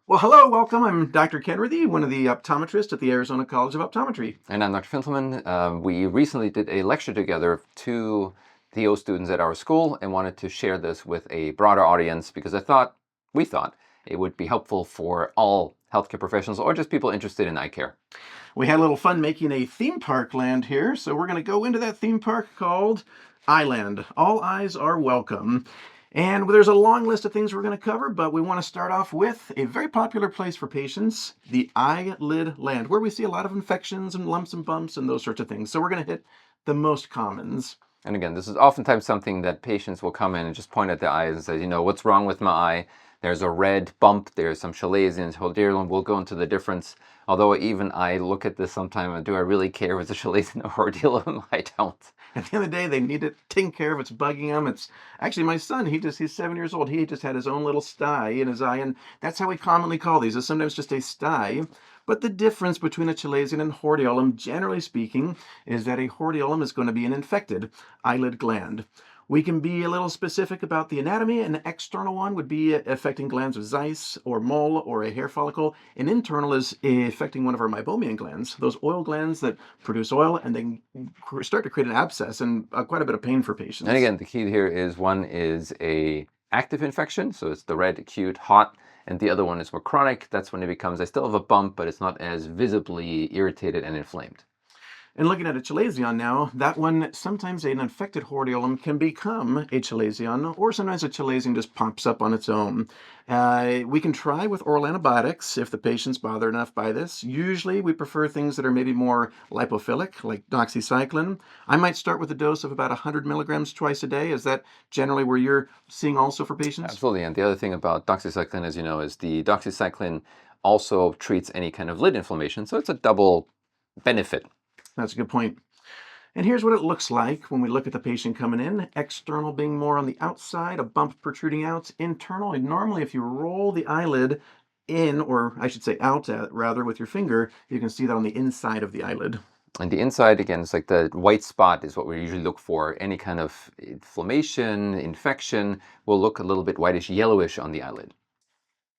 Well, hello, welcome. I'm Dr. Kenworthy, one of the optometrists at the Arizona College of Optometry. And I'm Dr. Fintelmann. We recently did a lecture together of two TO students at our school and wanted to share this with a broader audience because we thought it would be helpful for all healthcare professionals or just people interested in eye care. We had a little fun making a theme park land here, so we're going to go into that theme park called Eyelid. All eyes are welcome. And there's a long list of things we're going to cover, but we want to start off with a very popular place for patients, the eyelid land, where we see a lot of infections and lumps and bumps and those sorts of things. So we're going to hit the most commons. And again, this is oftentimes something that patients will come in and just point at their eyes and say, what's wrong with my eye? There's a red bump, there's some chalazion, hordeola. We'll go into the difference. Although even I look at this sometime and do I really care if it's a chalazion or hordeola? I don't. At the end of the day, they need to take care of it's bugging them. It's actually my son. He's 7 years old. He just had his own little stye in his eye, and that's how we commonly call these. It's sometimes just a stye. But the difference between a chalazion and hordeolum, generally speaking, is that a hordeolum is going to be an infected eyelid gland. We can be a little specific about the anatomy. An external one would be affecting glands of Zeiss or mole or a hair follicle. An internal is affecting one of our meibomian glands, those oil glands that produce oil and then start to create an abscess and quite a bit of pain for patients. And again, the key here is one is a active infection, so it's the red, acute, hot, and the other one is more chronic. That's when it becomes, I still have a bump, but it's not as visibly irritated and inflamed. And looking at a chalazion now, that one, sometimes an infected hordeolum can become a chalazion, or sometimes a chalazion just pops up on its own. We can try with oral antibiotics if the patient's bothered enough by this. Usually we prefer things that are maybe more lipophilic, like doxycycline. I might start with a dose of about 100 milligrams twice a day. Is that generally where you're seeing also for patients? Absolutely, and the other thing about doxycycline, as you know, is the doxycycline also treats any kind of lid inflammation, so it's a double benefit. That's a good point. And here's what it looks like when we look at the patient coming in. External being more on the outside, a bump protruding out. Internal, and normally if you roll the eyelid in, or I should say out rather, with your finger, you can see that on the inside of the eyelid. And the inside, again, it's like the white spot is what we usually look for. Any kind of inflammation, infection will look a little bit whitish, yellowish on the eyelid.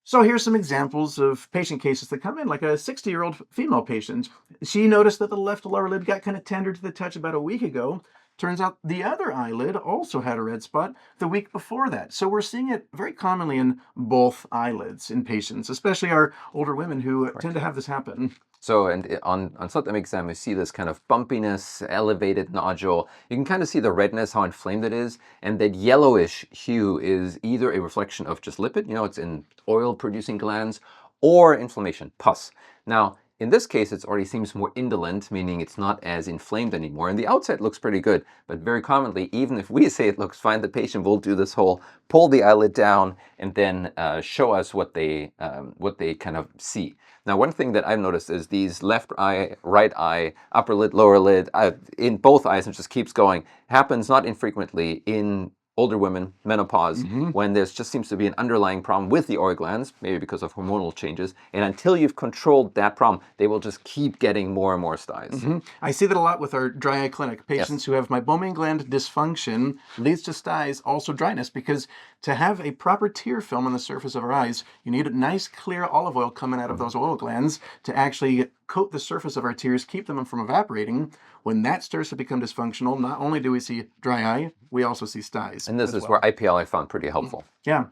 So here's some examples of patient cases that come in, like a 60-year-old female patient. She noticed that the left lower lid got kind of tender to the touch about a week ago. Turns out the other eyelid also had a red spot the week before that. So we're seeing it very commonly in both eyelids in patients, especially our older women who tend to have this happen. So, and on septum exam, you see this kind of bumpiness, elevated nodule. You can kind of see the redness, how inflamed it is. And that yellowish hue is either a reflection of just lipid, it's in oil-producing glands, or inflammation, pus. Now, in this case, it already seems more indolent, meaning it's not as inflamed anymore. And the outside looks pretty good, but very commonly, even if we say it looks fine, the patient will do this whole pull the eyelid down and then show us what they kind of see. Now, one thing that I've noticed is these left eye, right eye, upper lid, lower lid, in both eyes, and just keeps going, happens not infrequently in older women, menopause, when there just seems to be an underlying problem with the oil glands, maybe because of hormonal changes. And until you've controlled that problem, they will just keep getting more and more styes. I see that a lot with our dry eye clinic. Patients who have meibomian gland dysfunction leads to styes, also dryness, because to have a proper tear film on the surface of our eyes, you need a nice clear olive oil coming out of those oil glands to actually coat the surface of our tears, keep them from evaporating. When that starts to become dysfunctional, not only do we see dry eye, we also see styes. And this is where IPL I found pretty helpful. Yeah.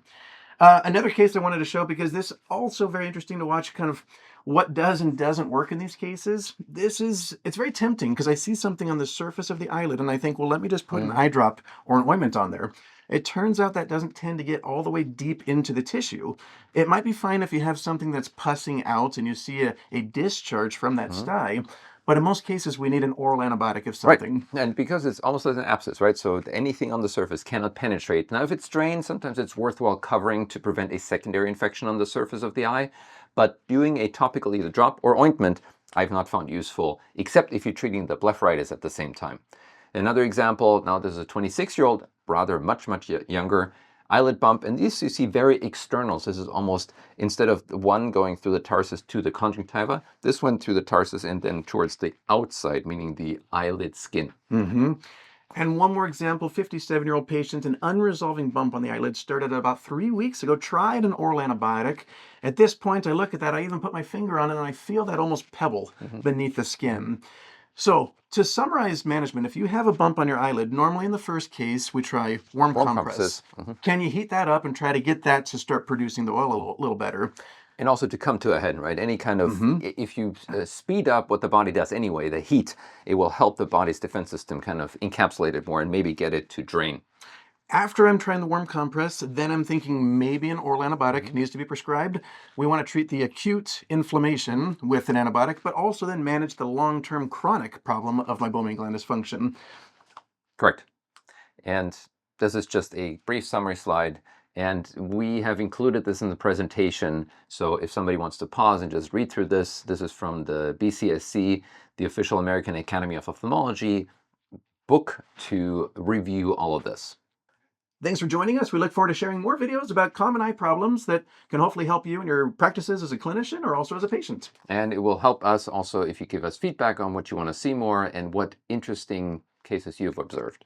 Another case I wanted to show, because this is also very interesting to watch kind of what does and doesn't work in these cases. It's very tempting because I see something on the surface of the eyelid and I think, well, let me just put an eye drop or an ointment on there. It turns out that doesn't tend to get all the way deep into the tissue. It might be fine if you have something that's pussing out and you see a discharge from that stye. But in most cases, we need an oral antibiotic of something. Right. And because it's almost like an abscess, right? So anything on the surface cannot penetrate. Now, if it's drained, sometimes it's worthwhile covering to prevent a secondary infection on the surface of the eye. But doing a topical either drop or ointment, I've not found useful, except if you're treating the blepharitis at the same time. Another example, now this is a 26-year-old, rather much younger, eyelid bump, and this you see very external. So this is almost, instead of the one going through the tarsus to the conjunctiva, this went through the tarsus and then towards the outside, meaning the eyelid skin. And one more example, 57-year-old patient, an unresolving bump on the eyelid started about 3 weeks ago, tried an oral antibiotic. At this point, I look at that, I even put my finger on it, and I feel that almost pebble Hmm. beneath the skin. So, to summarize management, if you have a bump on your eyelid, normally in the first case, we try warm Warm compress. compresses. Hmm. Can you heat that up and try to get that to start producing the oil a little better? And also to come to a head, right? Any kind of, Hmm. if you speed up what the body does anyway, the heat, it will help the body's defense system kind of encapsulate it more and maybe get it to drain. After I'm trying the warm compress, then I'm thinking maybe an oral antibiotic Hmm. needs to be prescribed. We want to treat the acute inflammation with an antibiotic, but also then manage the long-term chronic problem of meibomian gland dysfunction. Correct. And this is just a brief summary slide. And we have included this in the presentation. So if somebody wants to pause and just read through this, this is from the BCSC, the official American Academy of Ophthalmology book to review all of this. Thanks for joining us. We look forward to sharing more videos about common eye problems that can hopefully help you in your practices as a clinician or also as a patient. And it will help us also if you give us feedback on what you want to see more and what interesting cases you've observed.